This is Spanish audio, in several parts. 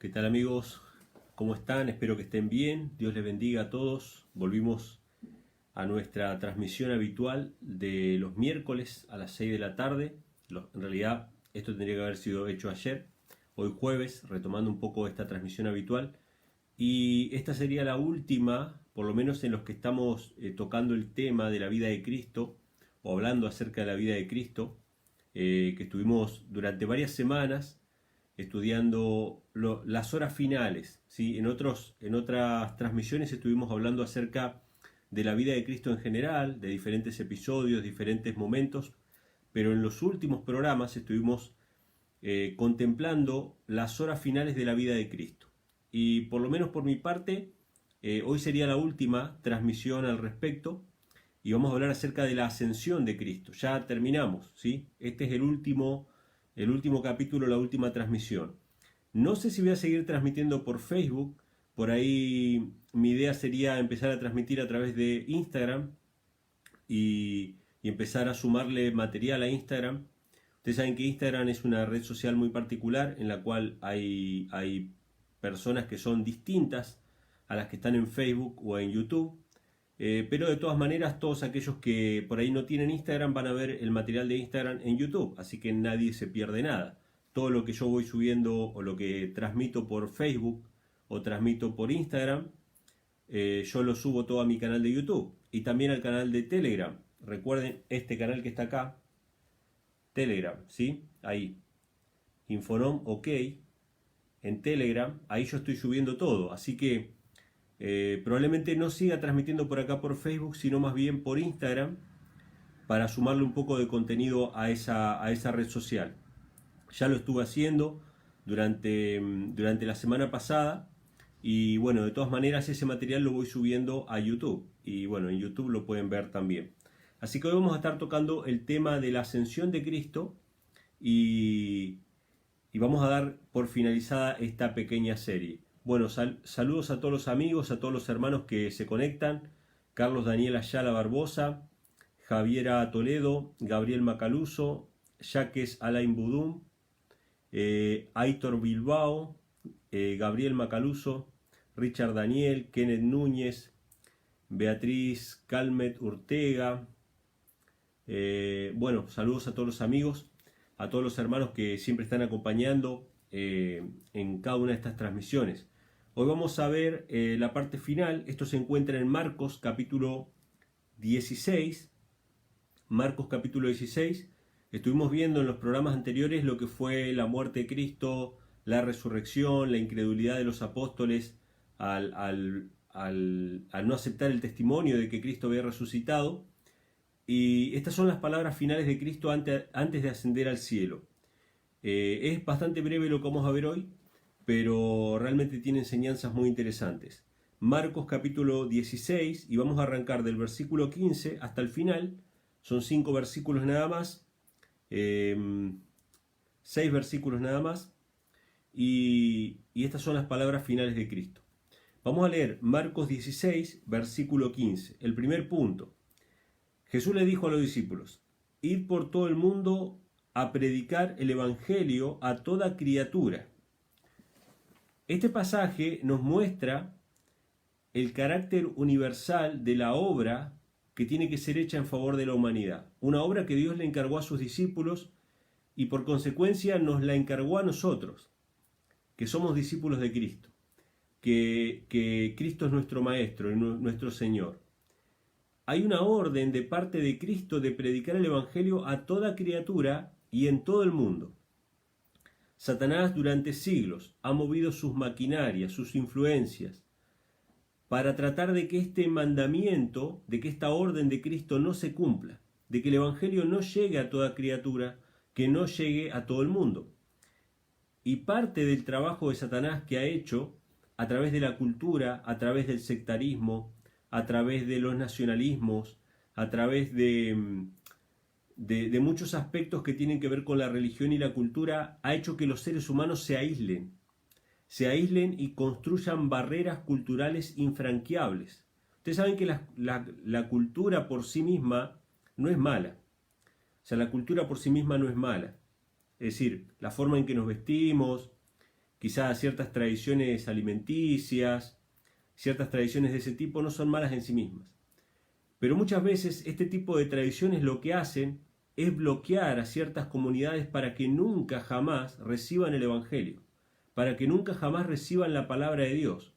¿Qué tal amigos? ¿Cómo están? Espero que estén bien. Dios les bendiga a todos. Volvimos a nuestra transmisión habitual de los miércoles a las 6 de la tarde. En realidad esto tendría que haber sido hecho ayer. Hoy jueves, retomando un poco esta transmisión habitual. Y esta sería la última, por lo menos en los que estamos tocando el tema de la vida de Cristo, o hablando acerca de la vida de Cristo, que estuvimos durante varias semanas estudiando las horas finales, ¿sí? En otras transmisiones estuvimos hablando acerca de la vida de Cristo en general, de diferentes episodios, diferentes momentos, pero en los últimos programas estuvimos contemplando las horas finales de la vida de Cristo. Y por lo menos por mi parte, hoy sería la última transmisión al respecto y vamos a hablar acerca de la ascensión de Cristo. Ya terminamos, ¿sí? Este es el último capítulo, la última transmisión. No sé si voy a seguir transmitiendo por Facebook. Por ahí mi idea sería empezar a transmitir a través de Instagram y empezar a sumarle material a Instagram. Ustedes saben que Instagram es una red social muy particular en la cual hay personas que son distintas a las que están en Facebook o en YouTube. Pero de todas maneras, todos aquellos que por ahí no tienen Instagram van a ver el material de Instagram en YouTube, así que nadie se pierde nada. Todo lo que yo voy subiendo o lo que transmito por Facebook o transmito por Instagram, yo lo subo todo a mi canal de YouTube y también al canal de Telegram. Recuerden este canal que está acá, Telegram, ¿sí? Ahí, Infonom OK, en Telegram, ahí yo estoy subiendo todo, así que probablemente no siga transmitiendo por acá por Facebook, sino más bien por Instagram, para sumarle un poco de contenido a esa red social. Ya lo estuve haciendo durante la semana pasada y bueno, de todas maneras ese material lo voy subiendo a YouTube y bueno, en YouTube lo pueden ver también. Así que hoy vamos a estar tocando el tema de la ascensión de Cristo y vamos a dar por finalizada esta pequeña serie. Bueno, saludos a todos los amigos, a todos los hermanos que se conectan. Carlos Daniel Ayala Barbosa, Javiera Toledo, Gabriel Macaluso, Yaques Alain Budum, Aitor Bilbao, Gabriel Macaluso, Richard Daniel, Kenneth Núñez, Beatriz Calmet Urtega. Bueno, saludos a todos los amigos, a todos los hermanos que siempre están acompañando en cada una de estas transmisiones. Hoy vamos a ver la parte final. Esto se encuentra en Marcos capítulo 16. Marcos capítulo 16. Estuvimos viendo en los programas anteriores lo que fue la muerte de Cristo, la resurrección, la incredulidad de los apóstoles al no aceptar el testimonio de que Cristo había resucitado. Y estas son las palabras finales de Cristo antes de ascender al cielo. Es bastante breve lo que vamos a ver hoy, pero realmente tiene enseñanzas muy interesantes. Marcos capítulo 16, y vamos a arrancar del versículo 15 hasta el final. Son 5 versículos nada más, 6 versículos nada más, y estas son las palabras finales de Cristo. Vamos a leer Marcos 16, versículo 15. El primer punto. Jesús le dijo a los discípulos: id por todo el mundo a predicar el evangelio a toda criatura. Este pasaje nos muestra el carácter universal de la obra que tiene que ser hecha en favor de la humanidad. Una obra que Dios le encargó a sus discípulos y por consecuencia nos la encargó a nosotros, que somos discípulos de Cristo, que Cristo es nuestro Maestro y nuestro Señor. Hay una orden de parte de Cristo de predicar el evangelio a toda criatura y en todo el mundo. Satanás durante siglos ha movido sus maquinarias, sus influencias, para tratar de que este mandamiento, de que esta orden de Cristo no se cumpla, de que el evangelio no llegue a toda criatura, que no llegue a todo el mundo. Y parte del trabajo de Satanás que ha hecho a través de la cultura, a través del sectarismo, a través de los nacionalismos, a través de muchos aspectos que tienen que ver con la religión y la cultura, ha hecho que los seres humanos se aíslen y construyan barreras culturales infranqueables. Ustedes saben que la cultura por sí misma no es mala. O sea, la cultura por sí misma no es mala. Es decir, la forma en que nos vestimos, quizás ciertas tradiciones alimenticias, ciertas tradiciones de ese tipo no son malas en sí mismas. Pero muchas veces este tipo de tradiciones lo que hacen es bloquear a ciertas comunidades para que nunca jamás reciban el Evangelio, para que nunca jamás reciban la palabra de Dios.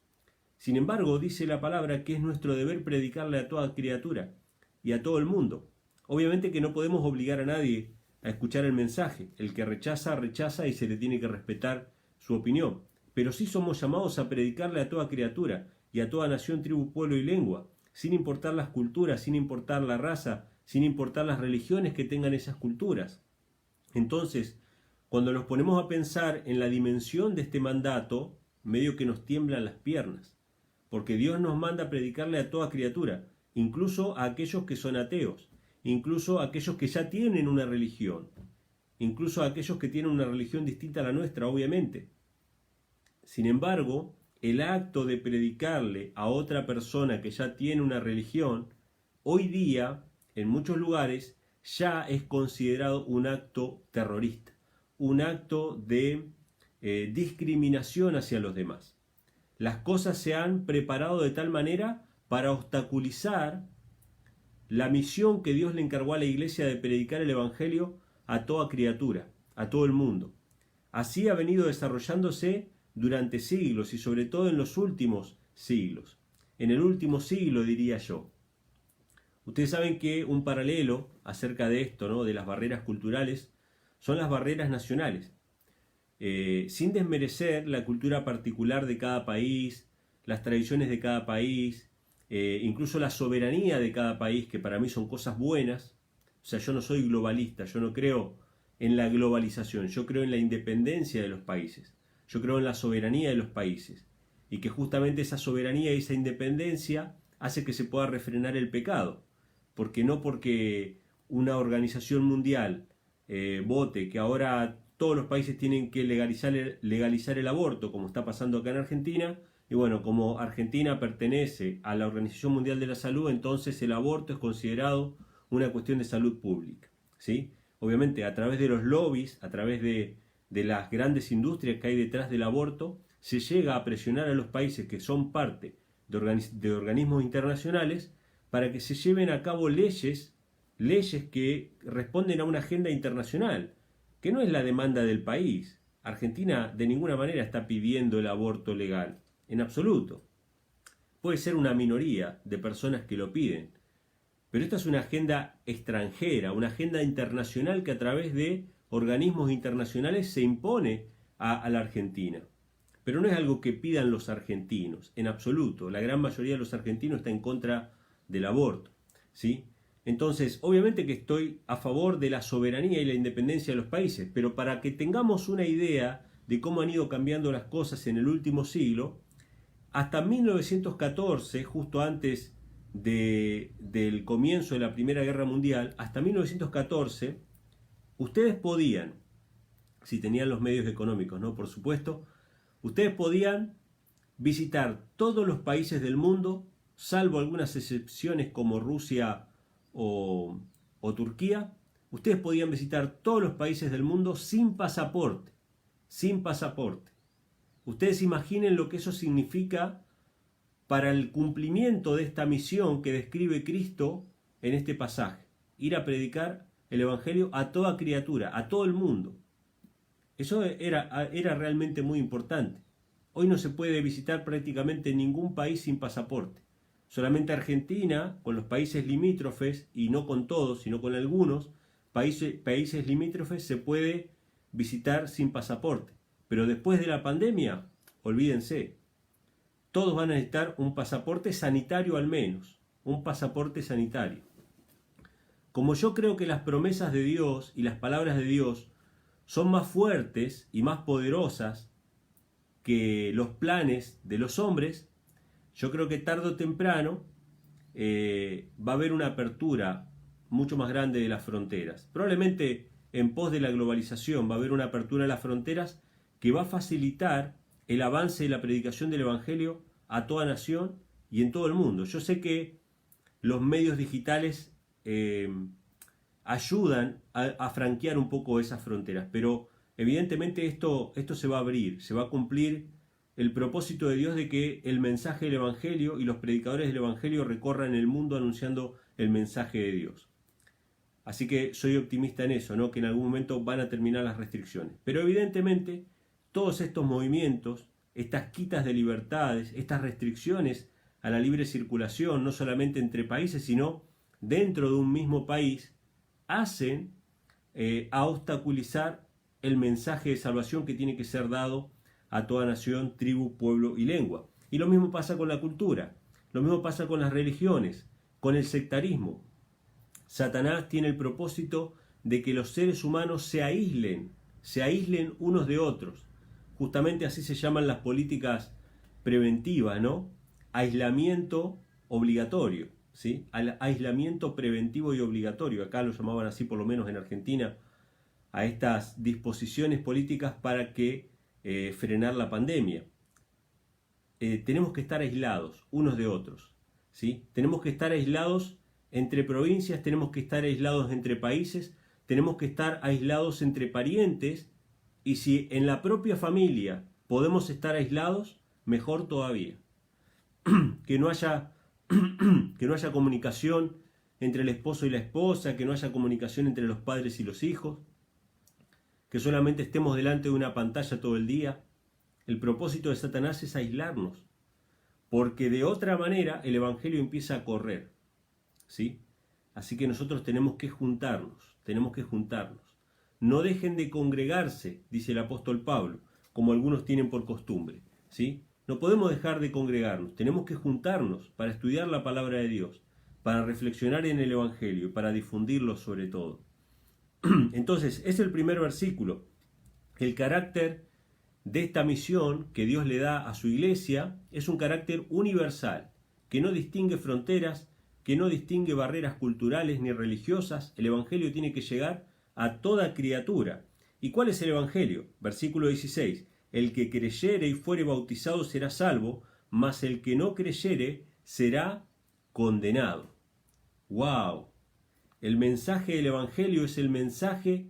Sin embargo, dice la palabra que es nuestro deber predicarle a toda criatura y a todo el mundo. Obviamente que no podemos obligar a nadie a escuchar el mensaje. El que rechaza, rechaza y se le tiene que respetar su opinión. Pero sí somos llamados a predicarle a toda criatura y a toda nación, tribu, pueblo y lengua, sin importar las culturas, sin importar la raza, sin importar las religiones que tengan esas culturas. Entonces, cuando nos ponemos a pensar en la dimensión de este mandato, medio que nos tiemblan las piernas, porque Dios nos manda a predicarle a toda criatura, incluso a aquellos que son ateos, incluso a aquellos que ya tienen una religión, incluso a aquellos que tienen una religión distinta a la nuestra, obviamente. Sin embargo, el acto de predicarle a otra persona que ya tiene una religión, hoy día, en muchos lugares, ya es considerado un acto terrorista, un acto de discriminación hacia los demás. Las cosas se han preparado de tal manera para obstaculizar la misión que Dios le encargó a la iglesia de predicar el Evangelio a toda criatura, a todo el mundo. Así ha venido desarrollándose durante siglos y sobre todo en los últimos siglos. En el último siglo, diría yo. Ustedes saben que un paralelo acerca de esto, ¿no?, de las barreras culturales, son las barreras nacionales. Sin desmerecer la cultura particular de cada país, las tradiciones de cada país, incluso la soberanía de cada país, que para mí son cosas buenas. O sea, yo no soy globalista, yo no creo en la globalización, yo creo en la independencia de los países, yo creo en la soberanía de los países, y que justamente esa soberanía y esa independencia hace que se pueda refrenar el pecado, porque no porque una organización mundial vote que ahora todos los países tienen que legalizar el aborto, como está pasando acá en Argentina, y bueno, como Argentina pertenece a la Organización Mundial de la Salud, entonces el aborto es considerado una cuestión de salud pública, ¿sí? Obviamente a través de los lobbies, a través de las grandes industrias que hay detrás del aborto, se llega a presionar a los países que son parte de organismos internacionales para que se lleven a cabo leyes que responden a una agenda internacional, que no es la demanda del país. Argentina de ninguna manera está pidiendo el aborto legal, en absoluto. Puede ser una minoría de personas que lo piden, pero esta es una agenda extranjera, una agenda internacional que a través de organismos internacionales se impone a la Argentina. Pero no es algo que pidan los argentinos, en absoluto. La gran mayoría de los argentinos está en contra del aborto, ¿sí? Entonces, obviamente que estoy a favor de la soberanía y la independencia de los países, pero para que tengamos una idea de cómo han ido cambiando las cosas en el último siglo, hasta 1914, justo antes del comienzo de la Primera Guerra Mundial, hasta 1914, ustedes podían, si tenían los medios económicos, ¿no?, por supuesto, ustedes podían visitar todos los países del mundo, salvo algunas excepciones como Rusia o Turquía. Ustedes podían visitar todos los países del mundo sin pasaporte, sin pasaporte. Ustedes imaginen lo que eso significa para el cumplimiento de esta misión que describe Cristo en este pasaje: ir a predicar el Evangelio a toda criatura, a todo el mundo. Eso era realmente muy importante. Hoy no se puede visitar prácticamente ningún país sin pasaporte. Solamente Argentina, con los países limítrofes, y no con todos, sino con algunos países limítrofes, se puede visitar sin pasaporte. Pero después de la pandemia, olvídense, todos van a necesitar un pasaporte sanitario al menos, un pasaporte sanitario. Como yo creo que las promesas de Dios y las palabras de Dios son más fuertes y más poderosas que los planes de los hombres, yo creo que tarde o temprano va a haber una apertura mucho más grande de las fronteras. Probablemente en pos de la globalización va a haber una apertura de las fronteras que va a facilitar el avance de la predicación del Evangelio a toda nación y en todo el mundo. Yo sé que los medios digitales ayudan a franquear un poco esas fronteras, pero evidentemente esto se va a abrir, se va a cumplir el propósito de Dios de que el mensaje del Evangelio y los predicadores del Evangelio recorran el mundo anunciando el mensaje de Dios. Así que soy optimista en eso, ¿no? Que en algún momento van a terminar las restricciones. Pero evidentemente todos estos movimientos, estas quitas de libertades, estas restricciones a la libre circulación, no solamente entre países, sino dentro de un mismo país, hacen a obstaculizar el mensaje de salvación que tiene que ser dado a toda nación, tribu, pueblo y lengua. Y lo mismo pasa con la cultura, lo mismo pasa con las religiones, con el sectarismo. Satanás tiene el propósito de que los seres humanos se aíslen unos de otros. Justamente así se llaman las políticas preventivas, ¿no? Aislamiento obligatorio, ¿sí? Aislamiento preventivo y obligatorio. Acá lo llamaban así, por lo menos en Argentina, a estas disposiciones políticas para que frenar la pandemia. Tenemos que estar aislados unos de otros, ¿sí? Tenemos que estar aislados entre provincias, tenemos que estar aislados entre países, tenemos que estar aislados entre parientes, y si en la propia familia podemos estar aislados, mejor todavía. Que no haya comunicación entre el esposo y la esposa, que no haya comunicación entre los padres y los hijos, que solamente estemos delante de una pantalla todo el día. El propósito de Satanás es aislarnos, porque de otra manera el Evangelio empieza a correr, ¿sí? Así que nosotros tenemos que juntarnos. No dejen de congregarse, dice el apóstol Pablo, como algunos tienen por costumbre, ¿sí? No podemos dejar de congregarnos, tenemos que juntarnos para estudiar la palabra de Dios, para reflexionar en el Evangelio, para difundirlo sobre todo. Entonces, es el primer versículo. El carácter de esta misión que Dios le da a su iglesia es un carácter universal, que no distingue fronteras, que no distingue barreras culturales ni religiosas. El Evangelio tiene que llegar a toda criatura. ¿Y cuál es el Evangelio? Versículo 16. El que creyere y fuere bautizado será salvo, mas el que no creyere será condenado. ¡Wow! El mensaje del Evangelio es el mensaje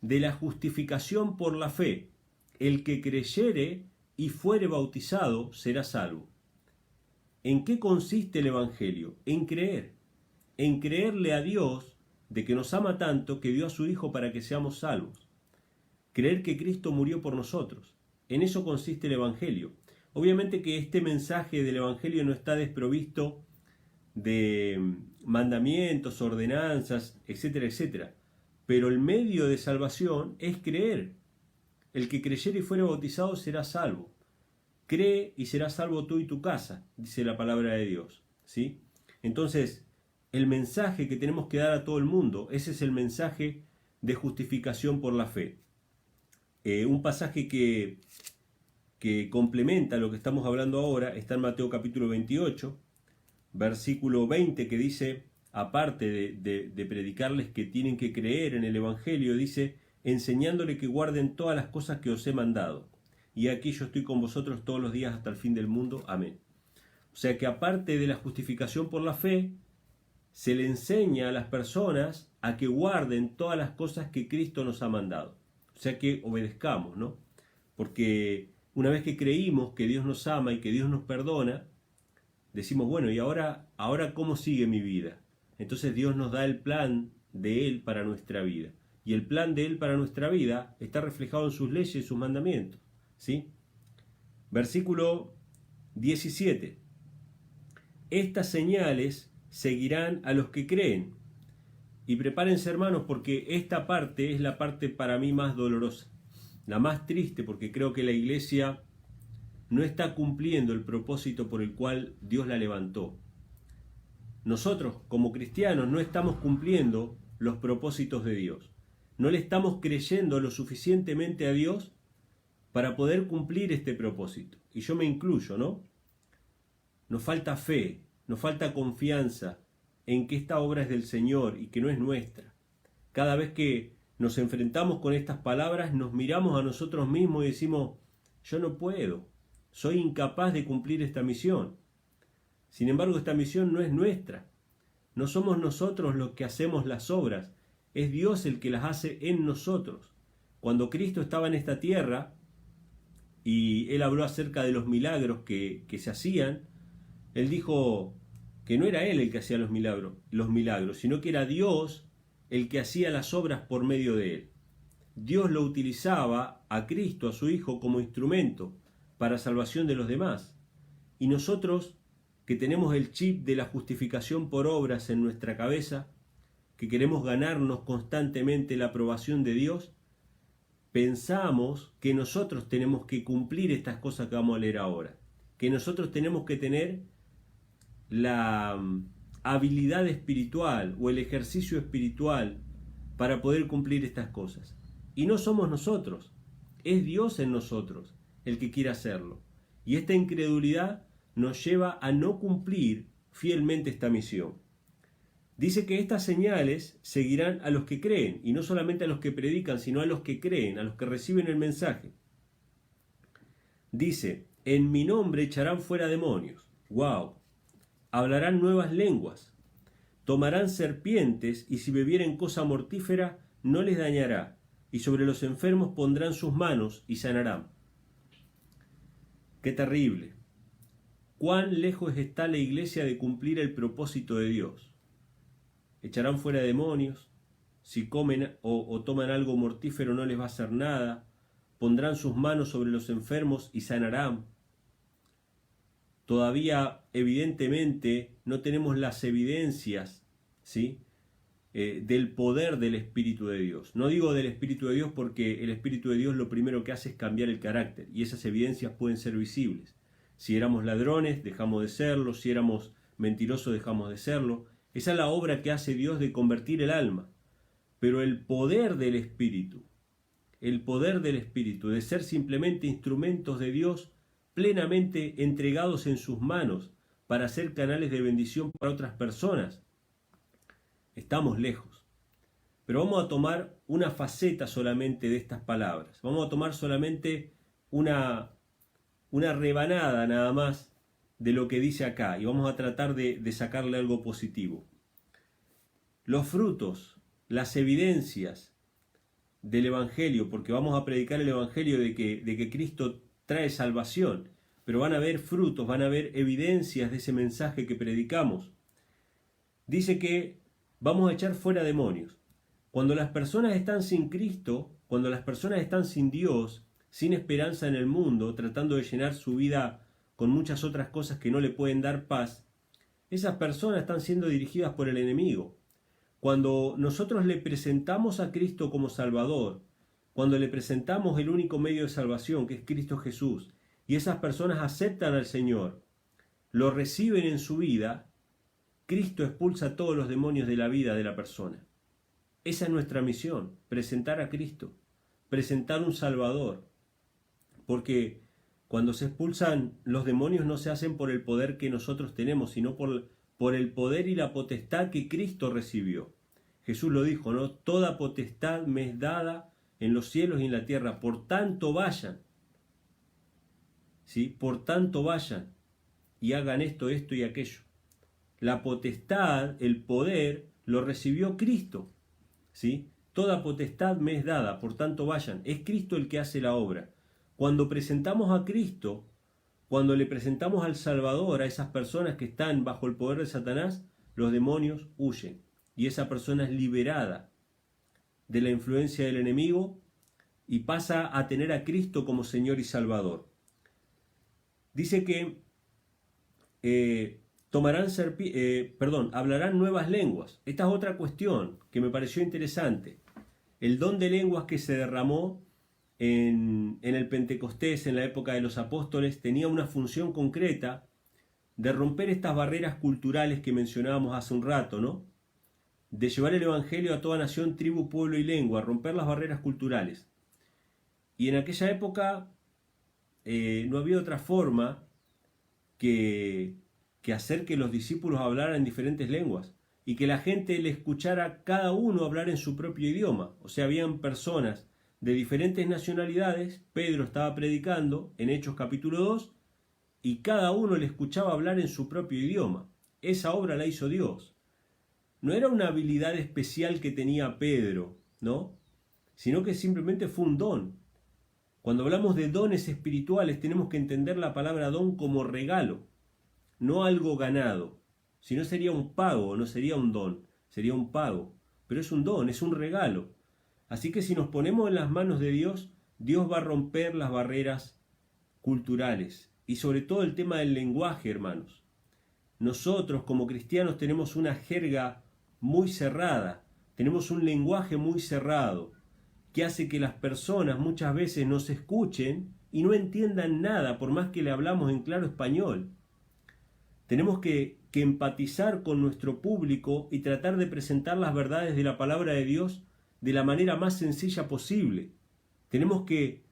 de la justificación por la fe. El que creyere y fuere bautizado será salvo. ¿En qué consiste el Evangelio? En creerle a Dios de que nos ama tanto que dio a su Hijo para que seamos salvos. Creer que Cristo murió por nosotros. En eso consiste el Evangelio. Obviamente que este mensaje del Evangelio no está desprovisto de mandamientos, ordenanzas, etcétera, etcétera. Pero el medio de salvación es creer. El que creyere y fuere bautizado será salvo. Cree y serás salvo tú y tu casa, dice la palabra de Dios, ¿sí? Entonces, el mensaje que tenemos que dar a todo el mundo, ese es el mensaje de justificación por la fe. Un pasaje que complementa lo que estamos hablando ahora está en Mateo capítulo 28, versículo 20, que dice, aparte de predicarles que tienen que creer en el Evangelio, dice, enseñándole que guarden todas las cosas que os he mandado. Y aquí yo estoy con vosotros todos los días hasta el fin del mundo. Amén. O sea que aparte de la justificación por la fe, se le enseña a las personas a que guarden todas las cosas que Cristo nos ha mandado. O sea que obedezcamos, ¿no? Porque una vez que creímos que Dios nos ama y que Dios nos perdona, decimos, bueno, ¿y ahora cómo sigue mi vida? Entonces Dios nos da el plan de Él para nuestra vida. Y el plan de Él para nuestra vida está reflejado en sus leyes y sus mandamientos, ¿sí? Versículo 17. Estas señales seguirán a los que creen. Y prepárense, hermanos, porque esta parte es la parte para mí más dolorosa, la más triste, porque creo que la iglesia no está cumpliendo el propósito por el cual Dios la levantó. Nosotros, como cristianos, no estamos cumpliendo los propósitos de Dios. No le estamos creyendo lo suficientemente a Dios para poder cumplir este propósito. Y yo me incluyo, ¿no? Nos falta fe, nos falta confianza en que esta obra es del Señor y que no es nuestra. Cada vez que nos enfrentamos con estas palabras, nos miramos a nosotros mismos y decimos, yo no puedo, soy incapaz de cumplir esta misión. Sin embargo, esta misión no es nuestra. No somos nosotros los que hacemos las obras, es Dios el que las hace en nosotros. Cuando Cristo estaba en esta tierra y Él habló acerca de los milagros que se hacían, Él dijo que no era Él el que hacía los milagros, sino que era Dios el que hacía las obras por medio de Él. Dios lo utilizaba a Cristo, a su Hijo, como instrumento para salvación de los demás. Y nosotros, que tenemos el chip de la justificación por obras en nuestra cabeza, que queremos ganarnos constantemente la aprobación de Dios, pensamos que nosotros tenemos que cumplir estas cosas que vamos a leer ahora, que nosotros tenemos que tener la habilidad espiritual o el ejercicio espiritual para poder cumplir estas cosas. Y no somos nosotros, es Dios en nosotros el que quiere hacerlo. Y esta incredulidad nos lleva a no cumplir fielmente esta misión. Dice que estas señales seguirán a los que creen, y no solamente a los que predican, sino a los que creen, a los que reciben el mensaje. Dice, en mi nombre echarán fuera demonios. ¡Wow! Hablarán nuevas lenguas. Tomarán serpientes, y si bebieren cosa mortífera, no les dañará. Y sobre los enfermos pondrán sus manos y sanarán. ¡Qué terrible! ¿Cuán lejos está la iglesia de cumplir el propósito de Dios? Echarán fuera demonios, si comen o toman algo mortífero no les va a hacer nada, pondrán sus manos sobre los enfermos y sanarán. Todavía evidentemente no tenemos las evidencias, ¿sí?, del poder del Espíritu de Dios. No digo del Espíritu de Dios porque el Espíritu de Dios lo primero que hace es cambiar el carácter, y esas evidencias pueden ser visibles. Si éramos ladrones, dejamos de serlo; si éramos mentirosos, dejamos de serlo. Esa es la obra que hace Dios de convertir el alma. Pero el poder del Espíritu, de ser simplemente instrumentos de Dios plenamente entregados en sus manos para ser canales de bendición para otras personas, estamos lejos. Pero vamos a tomar una faceta solamente de estas palabras. Vamos a tomar solamente una rebanada nada más de lo que dice acá, y vamos a tratar de sacarle algo positivo. Los frutos, las evidencias del Evangelio, porque vamos a predicar el Evangelio de que Cristo trae salvación, pero van a haber frutos, van a haber evidencias de ese mensaje que predicamos. Dice que vamos a echar fuera demonios. Cuando las personas están sin Cristo, cuando las personas están sin Dios, sin esperanza en el mundo, tratando de llenar su vida con muchas otras cosas que no le pueden dar paz, esas personas están siendo dirigidas por el enemigo. Cuando nosotros le presentamos a Cristo como Salvador, cuando le presentamos el único medio de salvación, que es Cristo Jesús, y esas personas aceptan al Señor, lo reciben en su vida, Cristo expulsa todos los demonios de la vida de la persona. Esa es nuestra misión, presentar a Cristo, presentar un Salvador. Porque cuando se expulsan los demonios no se hacen por el poder que nosotros tenemos, sino por el poder y la potestad que Cristo recibió. Jesús lo dijo, ¿no? Toda potestad me es dada en los cielos y en la tierra, por tanto vayan. ¿Sí? Por tanto vayan y hagan esto y aquello. La potestad, el poder, lo recibió Cristo. ¿Sí? Toda potestad me es dada, por tanto vayan. Es Cristo el que hace la obra. Cuando presentamos a Cristo, cuando le presentamos al Salvador a esas personas que están bajo el poder de Satanás, los demonios huyen. Y esa persona es liberada de la influencia del enemigo y pasa a tener a Cristo como Señor y Salvador. Dice que hablarán nuevas lenguas. Esta es otra cuestión que me pareció interesante. El don de lenguas que se derramó en el Pentecostés, en la época de los apóstoles, tenía una función concreta de romper estas barreras culturales que mencionábamos hace un rato, ¿no? De llevar el Evangelio a toda nación, tribu, pueblo y lengua, romper las barreras culturales. Y en aquella época no había otra forma que hacer que los discípulos hablaran en diferentes lenguas y que la gente le escuchara a cada uno hablar en su propio idioma. O sea, habían personas de diferentes nacionalidades. Pedro estaba predicando en Hechos capítulo 2 y cada uno le escuchaba hablar en su propio idioma. Esa obra la hizo Dios. No era una habilidad especial que tenía Pedro, ¿no? sino que simplemente fue un don. Cuando hablamos de dones espirituales tenemos que entender la palabra don como regalo, no algo ganado. Si no sería un pago, no sería un don, sería un pago. Pero es un don, es un regalo. Así que si nos ponemos en las manos de Dios, Dios va a romper las barreras culturales. Y sobre todo el tema del lenguaje, hermanos. Nosotros como cristianos tenemos una jerga muy cerrada, tenemos un lenguaje muy cerrado, que hace que las personas muchas veces nos escuchen y no entiendan nada, por más que le hablamos en claro español. Tenemos que empatizar con nuestro público y tratar de presentar las verdades de la palabra de Dios de la manera más sencilla posible. Tenemos que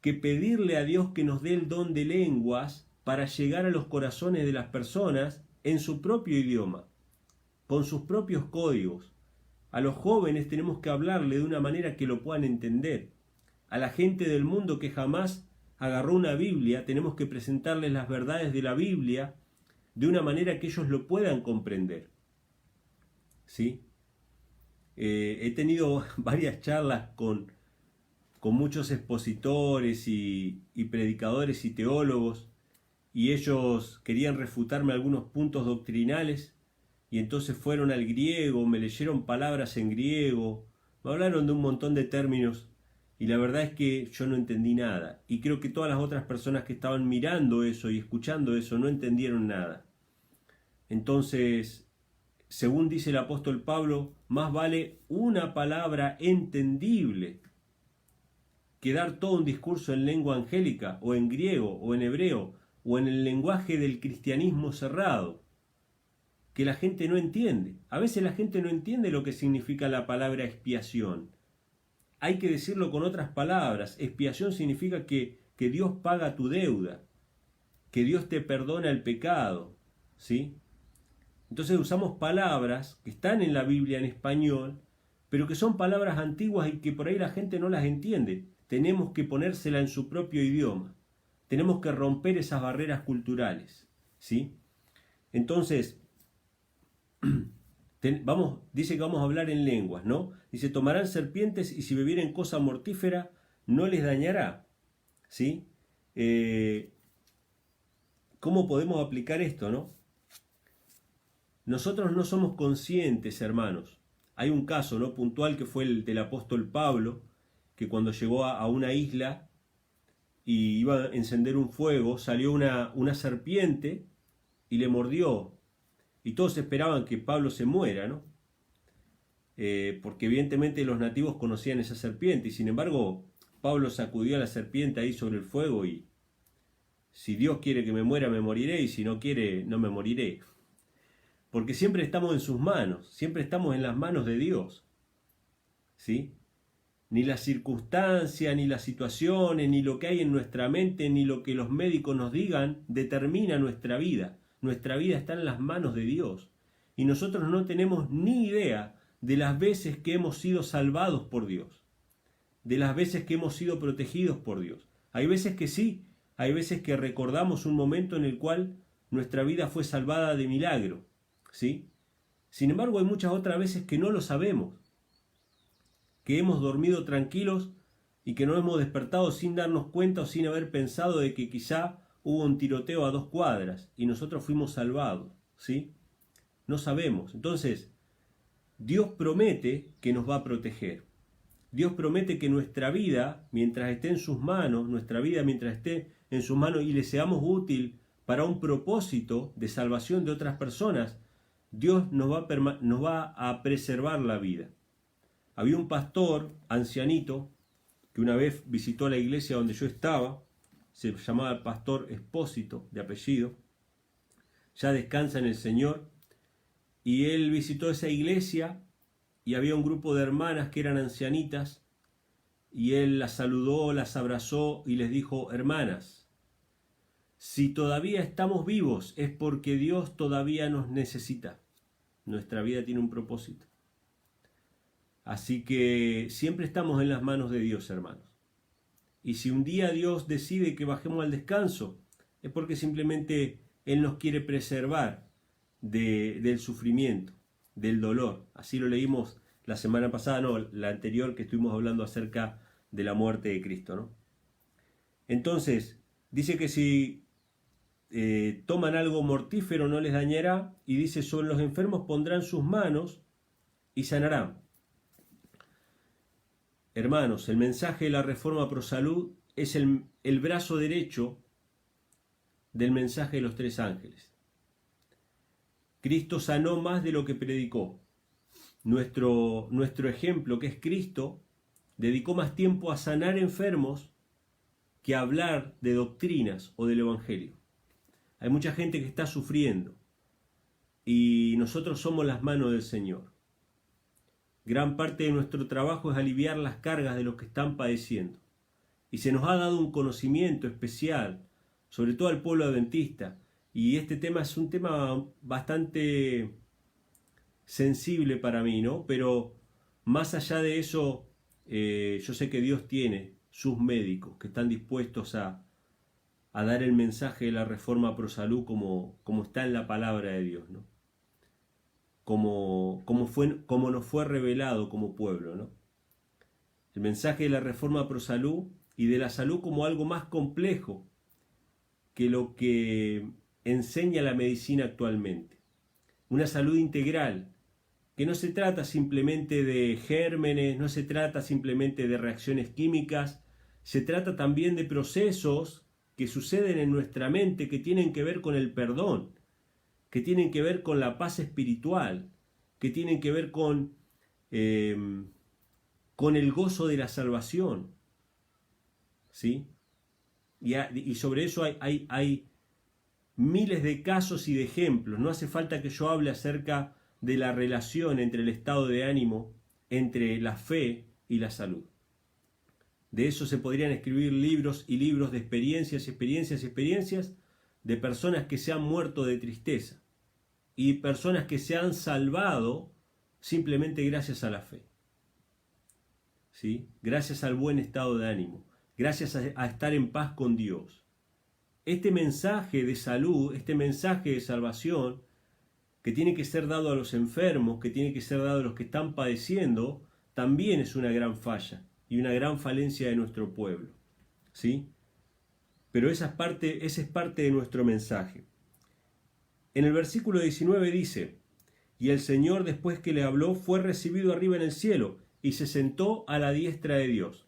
pedirle a Dios que nos dé el don de lenguas para llegar a los corazones de las personas en su propio idioma, con sus propios códigos. A los jóvenes tenemos que hablarle de una manera que lo puedan entender. A la gente del mundo que jamás agarró una Biblia, tenemos que presentarles las verdades de la Biblia de una manera que ellos lo puedan comprender. ¿Sí? He tenido varias charlas con muchos expositores y predicadores y teólogos, y ellos querían refutarme algunos puntos doctrinales, y entonces fueron al griego, me leyeron palabras en griego, me hablaron de un montón de términos, y la verdad es que yo no entendí nada, y creo que todas las otras personas que estaban mirando eso y escuchando eso no entendieron nada. Entonces, según dice el apóstol Pablo, más vale una palabra entendible que dar todo un discurso en lengua angélica, o en griego, o en hebreo, o en el lenguaje del cristianismo cerrado, que la gente no entiende. A veces la gente no entiende lo que significa la palabra expiación. Hay que decirlo con otras palabras. Expiación significa que Dios paga tu deuda, que Dios te perdona el pecado, ¿sí? Entonces usamos palabras que están en la Biblia en español, pero que son palabras antiguas y que por ahí la gente no las entiende. Tenemos que ponérsela en su propio idioma. Tenemos que romper esas barreras culturales, ¿sí? Entonces, dice que vamos a hablar en lenguas, ¿no? Dice, tomarán serpientes y si bebieren cosa mortífera, no les dañará, ¿sí? ¿Cómo podemos aplicar esto, no? Nosotros no somos conscientes, hermanos. Hay un caso, ¿no?, puntual, que fue el del apóstol Pablo, que cuando llegó a una isla y iba a encender un fuego, salió una serpiente y le mordió. Y todos esperaban que Pablo se muera, ¿no? Porque evidentemente los nativos conocían esa serpiente, y sin embargo Pablo sacudió a la serpiente ahí sobre el fuego y: si Dios quiere que me muera, me moriré, y si no quiere, no me moriré. Porque siempre estamos en sus manos, siempre estamos en las manos de Dios, ¿sí? Ni las circunstancias, ni las situaciones, ni lo que hay en nuestra mente, ni lo que los médicos nos digan determina nuestra vida. Nuestra vida está en las manos de Dios. Y nosotros no tenemos ni idea de las veces que hemos sido salvados por Dios, de las veces que hemos sido protegidos por Dios. Hay veces que sí, hay veces que recordamos un momento en el cual nuestra vida fue salvada de milagro, ¿sí? Sin embargo, hay muchas otras veces que no lo sabemos, que hemos dormido tranquilos y que no hemos despertado sin darnos cuenta o sin haber pensado de que quizá hubo un tiroteo a 2 cuadras y nosotros fuimos salvados, ¿sí? No sabemos. Entonces, Dios promete que nos va a proteger. Dios promete que nuestra vida, mientras esté en sus manos, nuestra vida mientras esté en sus manos y le seamos útil para un propósito de salvación de otras personas, Dios nos va a preservar la vida. Había un pastor ancianito que una vez visitó la iglesia donde yo estaba, se llamaba el pastor Expósito, de apellido, ya descansa en el Señor, y él visitó esa iglesia y había un grupo de hermanas que eran ancianitas, y él las saludó, las abrazó y les dijo: hermanas, si todavía estamos vivos es porque Dios todavía nos necesita. Nuestra vida tiene un propósito. Así que siempre estamos en las manos de Dios, hermanos. Y si un día Dios decide que bajemos al descanso, es porque simplemente Él nos quiere preservar del sufrimiento, del dolor. Así lo leímos la semana pasada, no, la anterior, que estuvimos hablando acerca de la muerte de Cristo, ¿no? Entonces, dice que si toman algo mortífero no les dañará, y dice, sobre los enfermos pondrán sus manos y sanarán. Hermanos, el mensaje de la Reforma Pro Salud es el brazo derecho del mensaje de los tres ángeles. Cristo sanó más de lo que predicó. Nuestro ejemplo, que es Cristo, dedicó más tiempo a sanar enfermos que a hablar de doctrinas o del Evangelio. Hay mucha gente que está sufriendo y nosotros somos las manos del Señor. Gran parte de nuestro trabajo es aliviar las cargas de los que están padeciendo. Y se nos ha dado un conocimiento especial, sobre todo al pueblo adventista. Y este tema es un tema bastante sensible para mí, ¿no? Pero más allá de eso, yo sé que Dios tiene sus médicos que están dispuestos a dar el mensaje de la Reforma Pro Salud como está en la palabra de Dios, ¿no? Como nos fue revelado como pueblo, ¿no? El mensaje de la Reforma Pro Salud y de la salud como algo más complejo que lo que enseña la medicina actualmente. Una salud integral, que no se trata simplemente de gérmenes, no se trata simplemente de reacciones químicas, se trata también de procesos que suceden en nuestra mente que tienen que ver con el perdón, que tienen que ver con la paz espiritual, que tienen que ver con el gozo de la salvación, ¿sí? Y sobre eso hay miles de casos y de ejemplos. No hace falta que yo hable acerca de la relación entre el estado de ánimo, entre la fe y la salud. De eso se podrían escribir libros y libros de experiencias y experiencias y experiencias de personas que se han muerto de tristeza y personas que se han salvado simplemente gracias a la fe, ¿sí? Gracias al buen estado de ánimo, gracias a estar en paz con Dios. Este mensaje de salud, este mensaje de salvación, que tiene que ser dado a los enfermos, que tiene que ser dado a los que están padeciendo, también es una gran falla y una gran falencia de nuestro pueblo, ¿sí? Pero esa es parte de nuestro mensaje. En el versículo 19 dice, y el Señor, después que le habló, fue recibido arriba en el cielo y se sentó a la diestra de Dios.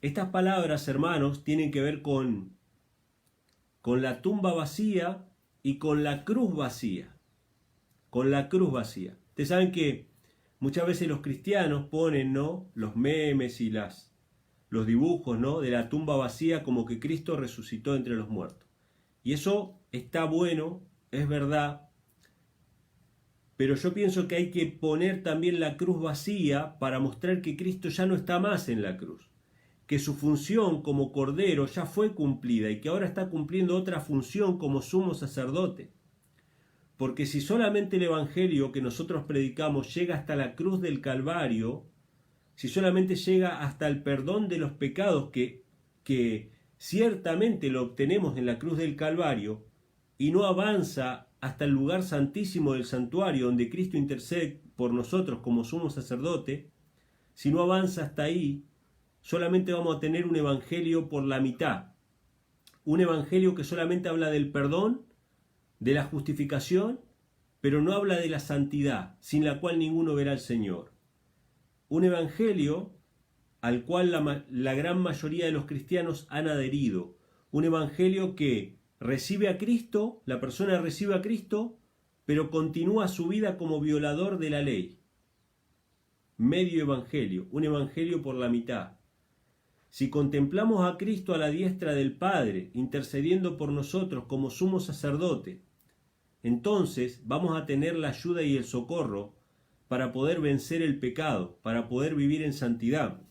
Estas palabras, hermanos, tienen que ver con la tumba vacía y con la cruz vacía. Con la cruz vacía. Ustedes saben que muchas veces los cristianos ponen, ¿no?, los memes y los dibujos, ¿no?, de la tumba vacía, como que Cristo resucitó entre los muertos. Y eso está bueno, es verdad, pero yo pienso que hay que poner también la cruz vacía para mostrar que Cristo ya no está más en la cruz, que su función como Cordero ya fue cumplida y que ahora está cumpliendo otra función como sumo sacerdote. Porque si solamente el Evangelio que nosotros predicamos llega hasta la cruz del Calvario, si solamente llega hasta el perdón de los pecados que ciertamente lo obtenemos en la cruz del Calvario, y no avanza hasta el lugar santísimo del santuario donde Cristo intercede por nosotros como sumo sacerdote, si no avanza hasta ahí, solamente vamos a tener un evangelio por la mitad. Un evangelio que solamente habla del perdón, de la justificación, pero no habla de la santidad, sin la cual ninguno verá al Señor. Un evangelio al cual la gran mayoría de los cristianos han adherido. Un evangelio que recibe a Cristo, la persona recibe a Cristo, pero continúa su vida como violador de la ley. Medio evangelio, un evangelio por la mitad. Si contemplamos a Cristo a la diestra del Padre, intercediendo por nosotros como sumo sacerdote, entonces vamos a tener la ayuda y el socorro para poder vencer el pecado, para poder vivir en santidad.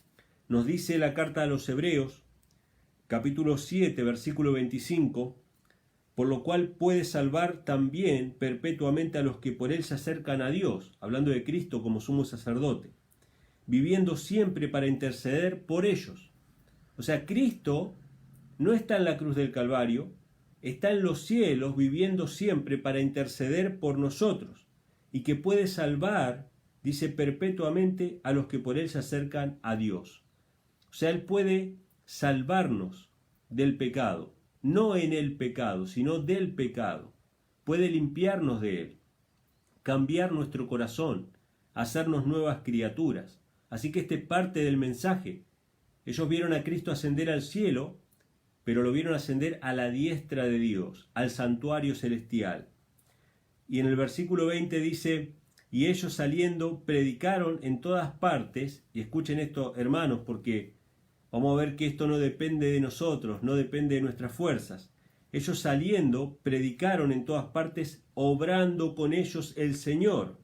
Nos dice la carta a los Hebreos, capítulo 7, versículo 25, por lo cual puede salvar también perpetuamente a los que por él se acercan a Dios, hablando de Cristo como sumo sacerdote, viviendo siempre para interceder por ellos. O sea, Cristo no está en la cruz del Calvario, está en los cielos viviendo siempre para interceder por nosotros, y que puede salvar dice perpetuamente a los que por Él se acercan a Dios. O sea, Él puede salvarnos del pecado, no en el pecado, sino del pecado. Puede limpiarnos de él, cambiar nuestro corazón, hacernos nuevas criaturas. Así que este es parte del mensaje. Ellos vieron a Cristo ascender al cielo, pero lo vieron ascender a la diestra de Dios, al santuario celestial. Y en el versículo 20 dice, y ellos saliendo predicaron en todas partes, y escuchen esto, hermanos, porque vamos a ver que esto no depende de nosotros, no depende de nuestras fuerzas. Ellos saliendo predicaron en todas partes, obrando con ellos el Señor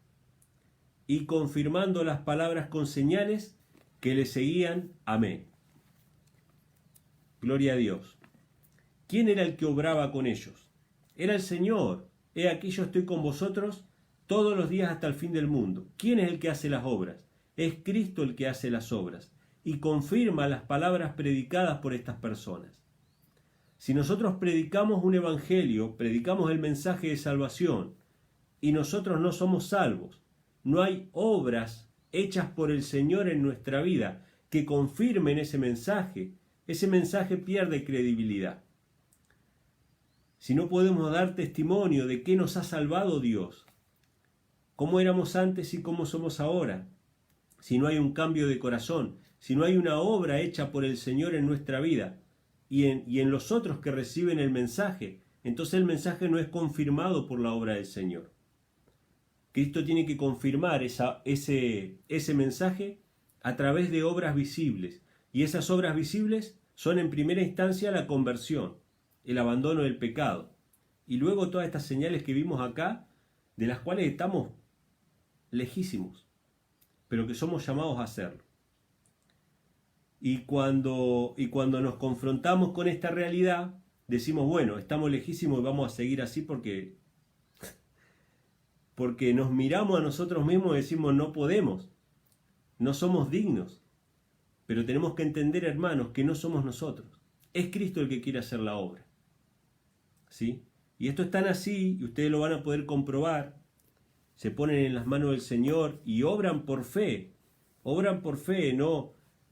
y confirmando las palabras con señales que le seguían. Amén. Gloria a Dios. ¿Quién era el que obraba con ellos? Era el Señor. He aquí yo estoy con vosotros todos los días hasta el fin del mundo. ¿Quién es el que hace las obras? Es Cristo el que hace las obras y confirma las palabras predicadas por estas personas. Si nosotros predicamos un evangelio, predicamos el mensaje de salvación, y nosotros no somos salvos, no hay obras hechas por el Señor en nuestra vida que confirmen ese mensaje pierde credibilidad. Si no podemos dar testimonio de qué nos ha salvado Dios, cómo éramos antes y cómo somos ahora, si no hay un cambio de corazón, si no hay una obra hecha por el Señor en nuestra vida, y en los otros que reciben el mensaje, entonces el mensaje no es confirmado por la obra del Señor. Cristo tiene que confirmar ese mensaje a través de obras visibles, y esas obras visibles son en primera instancia la conversión, el abandono del pecado, y luego todas estas señales que vimos acá, de las cuales estamos lejísimos, pero que somos llamados a hacerlo. Y cuando nos confrontamos con esta realidad, decimos, bueno, estamos lejísimos y vamos a seguir así porque nos miramos a nosotros mismos y decimos, no podemos, no somos dignos. Pero tenemos que entender, hermanos, que no somos nosotros. Es Cristo el que quiere hacer la obra. ¿Sí? Y esto es tan así, y ustedes lo van a poder comprobar, se ponen en las manos del Señor y obran por fe,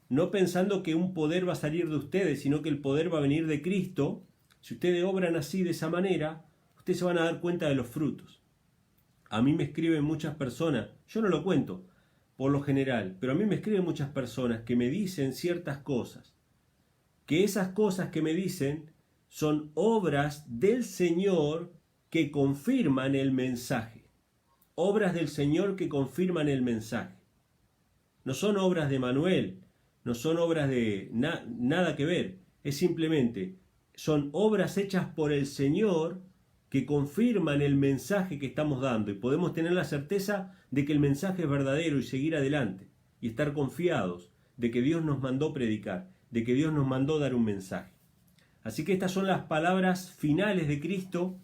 no pensando que un poder va a salir de ustedes, sino que el poder va a venir de Cristo. Si ustedes obran así, de esa manera, ustedes se van a dar cuenta de los frutos. A mí me escriben muchas personas, yo no lo cuento por lo general, pero a mí me escriben muchas personas que me dicen ciertas cosas, que esas cosas que me dicen son obras del Señor que confirman el mensaje. Obras del Señor que confirman el mensaje. No son obras de Manuel, no son obras de nada que ver, es simplemente, son obras hechas por el Señor que confirman el mensaje que estamos dando y podemos tener la certeza de que el mensaje es verdadero y seguir adelante y estar confiados de que Dios nos mandó predicar, de que Dios nos mandó dar un mensaje. Así que estas son las palabras finales de Cristo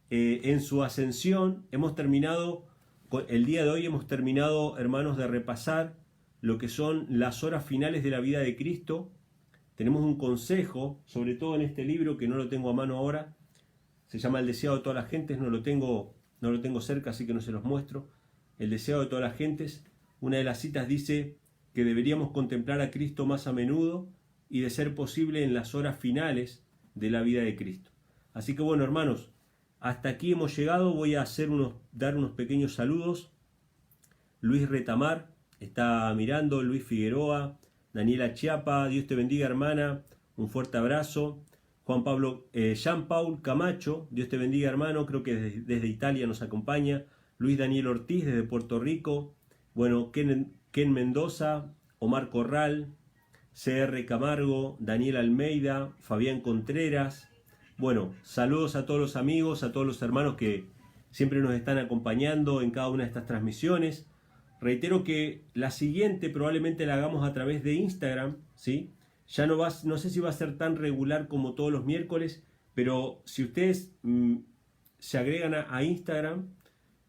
en su ascensión. El día de hoy hemos terminado, hermanos, de repasar lo que son las horas finales de la vida de Cristo. Tenemos un consejo, sobre todo en este libro que no lo tengo a mano ahora, se llama El deseado de todas las gentes, no lo tengo cerca, así que no se los muestro. El deseado de todas las gentes, una de las citas dice que deberíamos contemplar a Cristo más a menudo y de ser posible en las horas finales de la vida de Cristo. Así que bueno, hermanos, hasta aquí hemos llegado. Voy a dar unos pequeños saludos. Luis Retamar está mirando, Luis Figueroa, Daniela Chiapa, Dios te bendiga, hermana, un fuerte abrazo. Jean-Paul Camacho, Dios te bendiga, hermano, creo que desde Italia nos acompaña. Luis Daniel Ortiz desde Puerto Rico. Bueno, Ken Mendoza, Omar Corral, CR Camargo, Daniel Almeida, Fabián Contreras. Bueno, saludos a todos los amigos, a todos los hermanos que siempre nos están acompañando en cada una de estas transmisiones. Reitero que la siguiente probablemente la hagamos a través de Instagram, ¿sí? Ya no sé si va a ser tan regular como todos los miércoles, pero si ustedes se agregan a Instagram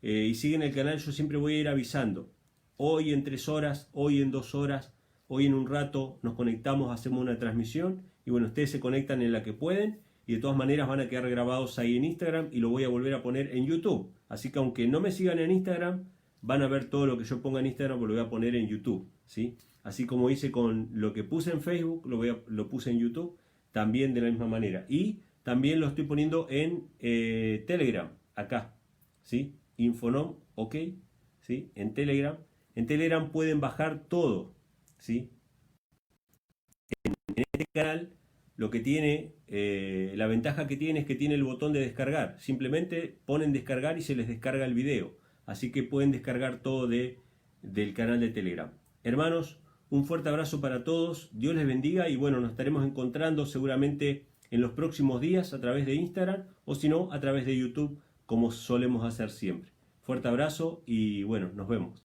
y siguen el canal, yo siempre voy a ir avisando. Hoy en 3 horas, hoy en 2 horas, hoy en un rato nos conectamos, hacemos una transmisión y bueno, ustedes se conectan en la que pueden y de todas maneras van a quedar grabados ahí en Instagram y lo voy a volver a poner en YouTube. Así que aunque no me sigan en Instagram, van a ver todo lo que yo ponga en Instagram, porque lo voy a poner en YouTube, ¿sí? Así como hice con lo que puse en Facebook, lo puse en YouTube, también de la misma manera. Y también lo estoy poniendo en Telegram, acá, ¿sí? Infonom, ok, ¿sí? En Telegram. En Telegram pueden bajar todo, ¿sí? En este canal lo que tiene, la ventaja que tiene es que tiene el botón de descargar. Simplemente ponen descargar y se les descarga el video. Así que pueden descargar todo del canal de Telegram. Hermanos, un fuerte abrazo para todos. Dios les bendiga y bueno, nos estaremos encontrando seguramente en los próximos días a través de Instagram o si no, a través de YouTube, como solemos hacer siempre. Fuerte abrazo y bueno, nos vemos.